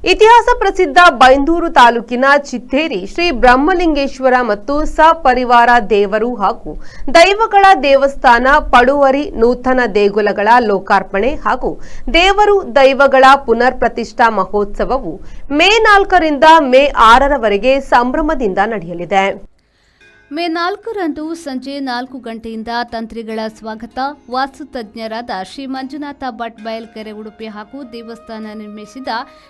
ಇತಿಹಾಸ ಪ್ರಸಿದ್ಧ ಬೈಂದೂರು ತಾಲೂಕಿನ ಚಿತ್ತೇರಿ ಶ್ರೀ ಬ್ರಹ್ಮಲಿಂಗೇಶ್ವರ ಮತ್ತು ಸಪರಿವಾರ ದೇವರು ಹಾಗೂ ದೈವಗಳ ದೇವಸ್ಥಾನ ಪಡುವರಿ ನೂತನ ದೇಗುಲಗಳ ಲೋಕಾರ್ಪಣೆ ಹಾಗೂ ದೇವರು ದೈವಗಳ ಪುನರ್ ಪ್ರತಿಷ್ಠಾ ಮಹೋತ್ಸವವು ಮೇ 4ರಿಂದ ಮೇ 6ರವರೆಗೆ ಸಂಭ್ರಮದಿಂದ ನಡೆಯಲಿದೆ. ಮೇ 4ರಂದು ಸಂಜೆ 4 ಗಂಟೆಯಿಂದ ತಂತ್ರಿಗಳ ಸ್ವಾಗತ, ವಾಸ್ತುತಜ್ಞರಾದ ಶ್ರೀ ಮಂಜುನಾಥ ಭಟ್ ಬಯಲ್ಕೆರೆ ಉಡುಪಿ ಹಾಗೂ ದೇವಸ್ಥಾನ ನಿರ್ಮಿಸಿದ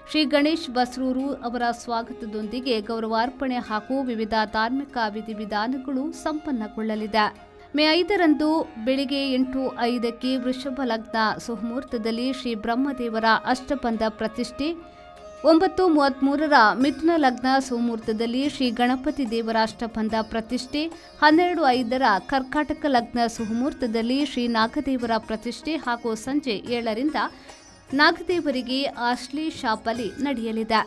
ಶ್ರೀ ಗಣೇಶ್ ಬಸ್ರೂರು ಅವರ ಸ್ವಾಗತದೊಂದಿಗೆ ಗೌರವಾರ್ಪಣೆ ಹಾಗೂ ವಿವಿಧ ಧಾರ್ಮಿಕ ವಿಧಿವಿಧಾನಗಳು ಸಂಪನ್ನಗೊಳ್ಳಲಿದೆ. ಮೇ 5ರಂದು ಬೆಳಿಗ್ಗೆ 8:05ಕ್ಕೆ ವೃಷಭ ಲಗ್ನ ಸುಮುಹೂರ್ತದಲ್ಲಿ ಶ್ರೀ ಬ್ರಹ್ಮದೇವರ ಅಷ್ಟಬಂಧ ಪ್ರತಿಷ್ಠೆ, 9:33ರ ಮಿಥುನ ಲಗ್ನ ಸುಮುಹೂರ್ತದಲ್ಲಿ ಶ್ರೀ ಗಣಪತಿ ದೇವರ ಅಷ್ಟಬಂಧ ಪ್ರತಿಷ್ಠೆ, 12:05ರ ಕರ್ಕಾಟಕ ಲಗ್ನ ಸುಮುಹೂರ್ತದಲ್ಲಿ ಶ್ರೀ ನಾಗದೇವರ ಪ್ರತಿಷ್ಠೆ ಹಾಗೂ ಸಂಜೆ 7ರಿಂದ ನಾಗದೇವರಿಗೆ ಆಶ್ಲೇಷಾಬಲಿ ನಡೆಯಲಿದೆ.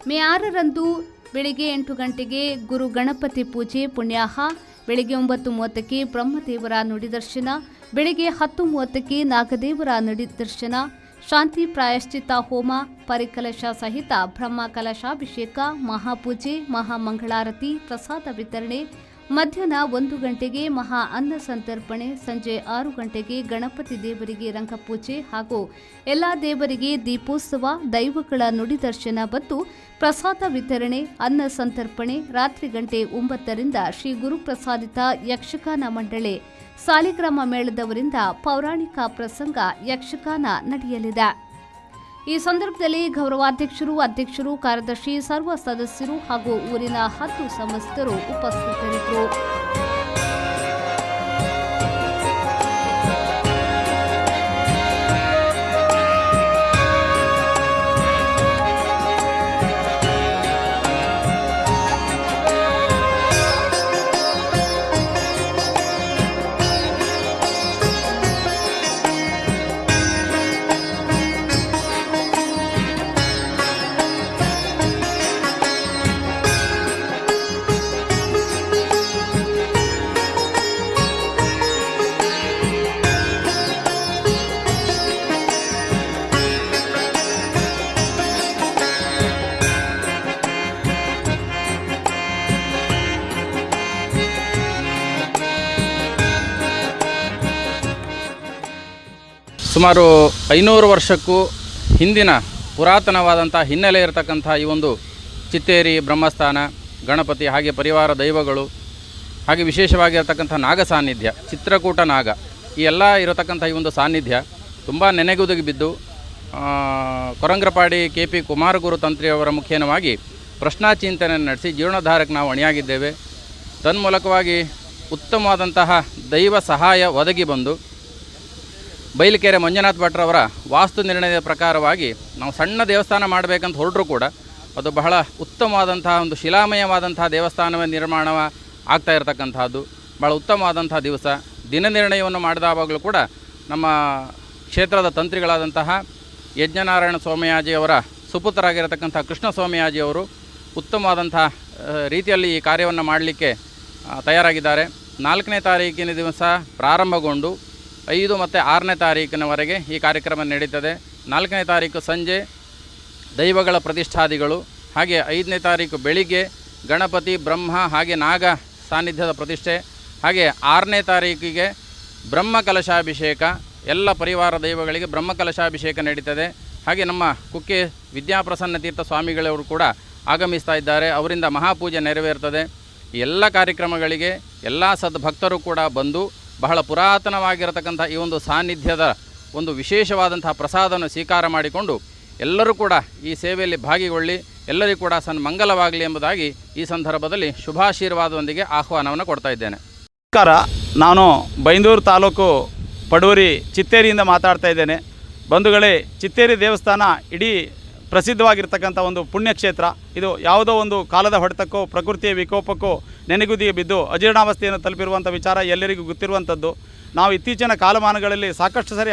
ಮೇ 6ರಂದು ಬೆಳಿಗ್ಗೆ 8 ಗಂಟೆಗೆ ಗುರು ಗಣಪತಿ ಪೂಜೆ ಪುಣ್ಯಾಹ, ಬೆಳಿಗ್ಗೆ 9:30ಕ್ಕೆ ಬ್ರಹ್ಮದೇವರ ನುಡಿದರ್ಶನ, ಬೆಳಿಗ್ಗೆ 10:30ಕ್ಕೆ ನಾಗದೇವರ ನುಡಿದರ್ಶನ, ಶಾಂತಿ ಪ್ರಾಯಶ್ಚಿತ್ತ ಹೋಮ, ಪರಿಕಲಶ ಸಹಿತ ಬ್ರಹ್ಮ ಕಲಶಾಭಿಷೇಕ, ಮಹಾಪೂಜೆ, ಮಹಾಮಂಗಳಾರತಿ, ಪ್ರಸಾದ ವಿತರಣೆ, ಮಧ್ಯಾಹ್ನ 1 ಗಂಟೆಗೆ ಮಹಾ ಅನ್ನ ಸಂತರ್ಪಣೆ, ಸಂಜೆ 6 ಗಂಟೆಗೆ ಗಣಪತಿ ದೇವರಿಗೆ ರಂಗಪೂಜೆ ಹಾಗೂ ಎಲ್ಲ ದೇವರಿಗೆ ದೀಪೋತ್ಸವ, ದೈವಗಳ ನುಡಿದರ್ಶನ ಮತ್ತು ಪ್ರಸಾದ ವಿತರಣೆ, ಅನ್ನ ಸಂತರ್ಪಣೆ, ರಾತ್ರಿ ಗಂಟೆ 9ರಿಂದ ಶ್ರೀ ಗುರುಪ್ರಸಾದಿತ ಯಕ್ಷಗಾನ ಮಂಡಳಿ ಸಾಲಿಗ್ರಾಮ ಮೇಳದವರಿಂದ ಪೌರಾಣಿಕ ಪ್ರಸಂಗ ಯಕ್ಷಗಾನ ನಡೆಯಲಿದೆ. ಈ ಸಂದರ್ಭದಲ್ಲಿ ಗೌರವಾಧ್ಯಕ್ಷರು, ಅಧ್ಯಕ್ಷರು, ಕಾರ್ಯದರ್ಶಿ, ಸರ್ವ ಸದಸ್ಯರು ಹಾಗೂ ಊರಿನ 10 ಸಂಸ್ಥರು ಉಪಸ್ಥಿತರಿದ್ದರು. ಸುಮಾರು 500 ವರ್ಷಕ್ಕೂ ಹಿಂದಿನ ಪುರಾತನವಾದಂಥ ಹಿನ್ನೆಲೆ ಇರತಕ್ಕಂಥ ಈ ಒಂದು ಚಿತ್ತೇರಿ ಬ್ರಹ್ಮಸ್ಥಾನ, ಗಣಪತಿ ಹಾಗೆ ಪರಿವಾರ ದೈವಗಳು ಹಾಗೆ ವಿಶೇಷವಾಗಿರತಕ್ಕಂಥ ನಾಗ ಸಾನ್ನಿಧ್ಯ, ಚಿತ್ರಕೂಟ ನಾಗ, ಈ ಎಲ್ಲ ಇರತಕ್ಕಂಥ ಈ ಒಂದು ಸಾನ್ನಿಧ್ಯ ತುಂಬ ನೆನೆಗುದಿಗೆ ಬಿದ್ದು ಕೊರಂಗ್ರಪಾಡಿ KP ಕುಮಾರಗುರು ತಂತ್ರಿಯವರ ಮುಖೇನವಾಗಿ ಪ್ರಶ್ನಾಚಿಂತನೆ ನಡೆಸಿ ಜೀರ್ಣೋದ್ಧಾರಕ್ಕೆ ನಾವು ಅಣಿಯಾಗಿದ್ದೇವೆ. ತನ್ಮೂಲಕವಾಗಿ ಉತ್ತಮವಾದಂತಹ ದೈವ ಸಹಾಯ ಒದಗಿ ಬಂದು ಬೈಲ್ಕೆರೆ ಮಂಜುನಾಥ ಭಟ್ರವರ ವಾಸ್ತು ನಿರ್ಣಯದ ಪ್ರಕಾರವಾಗಿ ನಾವು ಸಣ್ಣ ದೇವಸ್ಥಾನ ಮಾಡಬೇಕಂತ ಹೊರಟರೂ ಕೂಡ ಅದು ಬಹಳ ಉತ್ತಮವಾದಂತಹ ಒಂದು ಶಿಲಾಮಯವಾದಂತಹ ದೇವಸ್ಥಾನವೇ ನಿರ್ಮಾಣ ಆಗ್ತಾ ಇರತಕ್ಕಂಥದ್ದು ಭಾಳ ಉತ್ತಮವಾದಂಥ ದಿವಸ. ದಿನ ನಿರ್ಣಯವನ್ನು ಮಾಡಿದಾವಾಗಲೂ ಕೂಡ ನಮ್ಮ ಕ್ಷೇತ್ರದ ತಂತ್ರಿಗಳಾದಂತಹ ಯಜ್ಞನಾರಾಯಣ ಸ್ವಾಮಿಯಾಜಿಯವರ ಸುಪುತ್ರರಾಗಿರತಕ್ಕಂಥ ಕೃಷ್ಣ ಸ್ವಾಮಿಯಾಜಿಯವರು ಉತ್ತಮವಾದಂಥ ರೀತಿಯಲ್ಲಿ ಈ ಕಾರ್ಯವನ್ನು ಮಾಡಲಿಕ್ಕೆ ತಯಾರಾಗಿದ್ದಾರೆ. 4ನೇ ತಾರೀಕಿನ ದಿವಸ ಪ್ರಾರಂಭಗೊಂಡು 5 ಮತ್ತು 6ನೇ ತಾರೀಕಿನವರೆಗೆ ಈ ಕಾರ್ಯಕ್ರಮ ನಡೀತದೆ. 4ನೇ ತಾರೀಕು ಸಂಜೆ ದೈವಗಳ ಪ್ರತಿಷ್ಠಾದಿಗಳು, ಹಾಗೆ 5ನೇ ತಾರೀಕು ಬೆಳಿಗ್ಗೆ ಗಣಪತಿ, ಬ್ರಹ್ಮ ಹಾಗೆ ನಾಗ ಸಾನ್ನಿಧ್ಯದ ಪ್ರತಿಷ್ಠೆ, ಹಾಗೆ 6ನೇ ತಾರೀಕಿಗೆ ಬ್ರಹ್ಮ ಕಲಶಾಭಿಷೇಕ, ಎಲ್ಲ ಪರಿವಾರ ದೈವಗಳಿಗೆ ಬ್ರಹ್ಮ ಕಲಶಾಭಿಷೇಕ ನಡೀತದೆ. ಹಾಗೆ ನಮ್ಮ ಕುಕ್ಕೆ ವಿದ್ಯಾಪ್ರಸನ್ನ ತೀರ್ಥ ಸ್ವಾಮಿಗಳವರು ಕೂಡ ಆಗಮಿಸ್ತಾ ಇದ್ದಾರೆ, ಅವರಿಂದ ಮಹಾಪೂಜೆ ನೆರವೇರ್ತದೆ. ಎಲ್ಲ ಕಾರ್ಯಕ್ರಮಗಳಿಗೆ ಎಲ್ಲ ಸದ್ಭಕ್ತರು ಕೂಡ ಬಂದು ಬಹಳ ಪುರಾತನವಾಗಿರತಕ್ಕಂಥ ಈ ಒಂದು ಸಾನ್ನಿಧ್ಯದ ಒಂದು ವಿಶೇಷವಾದಂತಹ ಪ್ರಸಾದವನ್ನು ಸ್ವೀಕಾರ ಮಾಡಿಕೊಂಡು ಎಲ್ಲರೂ ಕೂಡ ಈ ಸೇವೆಯಲ್ಲಿ ಭಾಗಿಗೊಳ್ಳಿ, ಎಲ್ಲರಿಗೂ ಕೂಡ ಮಂಗಲವಾಗಲಿ ಎಂಬುದಾಗಿ ಈ ಸಂದರ್ಭದಲ್ಲಿ ಶುಭಾಶೀರ್ವಾದದೊಂದಿಗೆ ಆಹ್ವಾನವನ್ನು ಕೊಡ್ತಾ ಇದ್ದೇನೆ. ನಮಸ್ಕಾರ, ನಾನು ಬೈಂದೂರು ತಾಲೂಕು ಪಡುವರಿ ಚಿತ್ತೇರಿಯಿಂದ ಮಾತಾಡ್ತಾ ಇದ್ದೇನೆ. ಬಂಧುಗಳೇ, ಚಿತ್ತೇರಿ ದೇವಸ್ಥಾನ ಇಡೀ ಪ್ರಸಿದ್ಧವಾಗಿರ್ತಕ್ಕಂಥ ಒಂದು ಪುಣ್ಯಕ್ಷೇತ್ರ. ಇದು ಯಾವುದೋ ಒಂದು ಕಾಲದ ಹೊಡೆತಕ್ಕೋ ಪ್ರಕೃತಿಯ ವಿಕೋಪಕ್ಕೋ ನೆನೆಗುದಿಗೆ ಬಿದ್ದು ಅಜೀರ್ಣಾವಸ್ಥೆಯನ್ನು ತಲುಪಿರುವಂಥ ವಿಚಾರ ಎಲ್ಲರಿಗೂ ಗೊತ್ತಿರುವಂಥದ್ದು. ನಾವು ಇತ್ತೀಚಿನ ಕಾಲಮಾನಗಳಲ್ಲಿ ಸಾಕಷ್ಟು ಸರಿ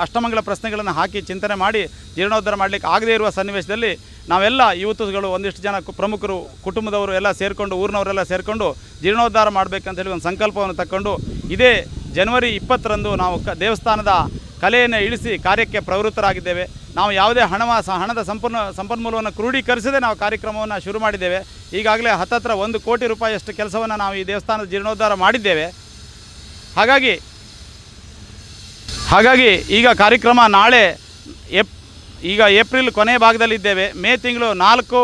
ಅಷ್ಟಮಂಗಲ ಪ್ರಶ್ನೆಗಳನ್ನು ಹಾಕಿ ಚಿಂತನೆ ಮಾಡಿ ಜೀರ್ಣೋದ್ಧಾರ ಮಾಡಲಿಕ್ಕೆ ಆಗದೇ ಇರುವ ಸನ್ನಿವೇಶದಲ್ಲಿ ನಾವೆಲ್ಲ ಯೂತ್ಗಳು, ಒಂದಿಷ್ಟು ಜನ ಪ್ರಮುಖರು, ಕುಟುಂಬದವರು ಎಲ್ಲ ಸೇರಿಕೊಂಡು, ಊರಿನವರೆಲ್ಲ ಸೇರಿಕೊಂಡು ಜೀರ್ಣೋದ್ಧಾರ ಮಾಡಬೇಕಂತ ಹೇಳಿ ಒಂದು ಸಂಕಲ್ಪವನ್ನು ತಕ್ಕೊಂಡು ಇದೇ ಜನವರಿ 20ರಂದು ನಾವು ದೇವಸ್ಥಾನದ ಕಲೆಯನ್ನು ಇಳಿಸಿ ಕಾರ್ಯಕ್ಕೆ ಪ್ರವೃತ್ತರಾಗಿದ್ದೇವೆ. ನಾವು ಯಾವುದೇ ಹಣದ ಸಂಪನ್ಮೂಲವನ್ನು ಕ್ರೋಢೀಕರಿಸದೆ ನಾವು ಕಾರ್ಯಕ್ರಮವನ್ನು ಶುರು ಮಾಡಿದ್ದೇವೆ. ಈಗಾಗಲೇ ಹತ್ತತ್ರ 1 ಕೋಟಿ ರೂಪಾಯಿಯಷ್ಟು ಕೆಲಸವನ್ನು ನಾವು ಈ ದೇವಸ್ಥಾನದ ಜೀರ್ಣೋದ್ಧಾರ ಮಾಡಿದ್ದೇವೆ. ಹಾಗಾಗಿ ಈಗ ಕಾರ್ಯಕ್ರಮ ನಾಳೆ ಈಗ ಏಪ್ರಿಲ್ ಕೊನೆಯ ಭಾಗದಲ್ಲಿದ್ದೇವೆ. ಮೇ ತಿಂಗಳು 4,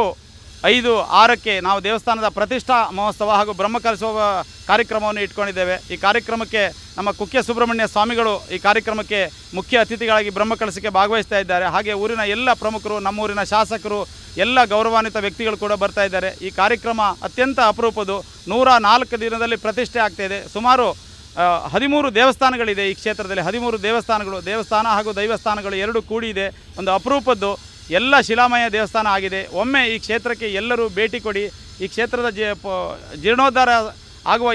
5, 6ಕ್ಕೆ ನಾವು ದೇವಸ್ಥಾನದ ಪ್ರತಿಷ್ಠಾ ಮಹೋತ್ಸವ ಹಾಗೂ ಬ್ರಹ್ಮಕಲಶೋತ್ಸವ ಕಾರ್ಯಕ್ರಮವನ್ನು ಇಟ್ಕೊಂಡಿದ್ದೇವೆ. ಈ ಕಾರ್ಯಕ್ರಮಕ್ಕೆ ನಮ್ಮ ಕುಕ್ಕೆ ಸುಬ್ರಹ್ಮಣ್ಯ ಸ್ವಾಮಿಗಳು ಈ ಕಾರ್ಯಕ್ರಮಕ್ಕೆ ಮುಖ್ಯ ಅತಿಥಿಗಳಾಗಿ ಬ್ರಹ್ಮಕಲಶಕ್ಕೆ ಭಾಗವಹಿಸ್ತಾ ಇದ್ದಾರೆ. ಹಾಗೆ ಊರಿನ ಎಲ್ಲ ಪ್ರಮುಖರು, ನಮ್ಮೂರಿನ ಶಾಸಕರು, ಎಲ್ಲ ಗೌರವಾನ್ವಿತ ವ್ಯಕ್ತಿಗಳು ಕೂಡ ಬರ್ತಾ ಇದ್ದಾರೆ. ಈ ಕಾರ್ಯಕ್ರಮ ಅತ್ಯಂತ ಅಪರೂಪದ್ದು. 104 ದಿನದಲ್ಲಿ ಪ್ರತಿಷ್ಠೆ ಆಗ್ತಾಯಿದೆ. ಸುಮಾರು 13 ದೇವಸ್ಥಾನಗಳಿದೆ ಈ ಕ್ಷೇತ್ರದಲ್ಲಿ. 13 ದೇವಸ್ಥಾನ ಹಾಗೂ ದೈವಸ್ಥಾನಗಳು ಎರಡೂ ಕೂಡಿ ಇದೆ. ಒಂದು ಅಪರೂಪದ್ದು ಎಲ್ಲ ಶಿಲಾಮಯ ದೇವಸ್ಥಾನ ಆಗಿದೆ. ಒಮ್ಮೆ ಈ ಕ್ಷೇತ್ರಕ್ಕೆ ಎಲ್ಲರೂ ಭೇಟಿ ಕೊಡಿ. ಈ ಕ್ಷೇತ್ರದ ಜೀರ್ಣೋದ್ಧಾರ ಆಗುವ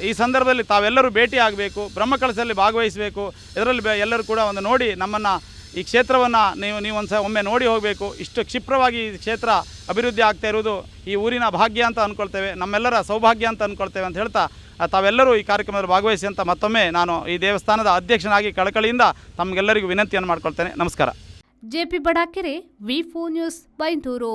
ಈ ಸಂದರ್ಭದಲ್ಲಿ ತಾವೆಲ್ಲರೂ ಭೇಟಿ ಆಗಬೇಕು, ಬ್ರಹ್ಮಕಲಶದಲ್ಲಿ ಭಾಗವಹಿಸಬೇಕು. ಇದರಲ್ಲಿ ಎಲ್ಲರೂ ಕೂಡ ಒಂದು ನೋಡಿ ನಮ್ಮನ್ನು ಈ ಕ್ಷೇತ್ರವನ್ನು ನೀವು ಒಮ್ಮೆ ನೋಡಿ ಹೋಗಬೇಕು. ಇಷ್ಟು ಕ್ಷಿಪ್ರವಾಗಿ ಈ ಕ್ಷೇತ್ರ ಅಭಿವೃದ್ಧಿ ಆಗ್ತಾ ಇರುವುದು ಈ ಊರಿನ ಭಾಗ್ಯ ಅಂತ ಅಂದ್ಕೊಳ್ತೇವೆ, ನಮ್ಮೆಲ್ಲರ ಸೌಭಾಗ್ಯ ಅಂತ ಅಂದ್ಕೊಳ್ತೇವೆ ಅಂತ ಹೇಳ್ತಾ ತಾವೆಲ್ಲರೂ ಈ ಕಾರ್ಯಕ್ರಮದಲ್ಲಿ ಭಾಗವಹಿಸಿ ಅಂತ ಮತ್ತೊಮ್ಮೆ ನಾನು ಈ ದೇವಸ್ಥಾನದ ಅಧ್ಯಕ್ಷನಾಗಿ ಕಳಕಳಿಯಿಂದ ತಮಗೆಲ್ಲರಿಗೂ ವಿನಂತಿಯನ್ನು ಮಾಡ್ಕೊಳ್ತೇನೆ. ನಮಸ್ಕಾರ. ಜೆಪಿ ಬಡಾಕೆರೆ, ವಿ4 ನ್ಯೂಸ್, ಬೈಂದೂರು.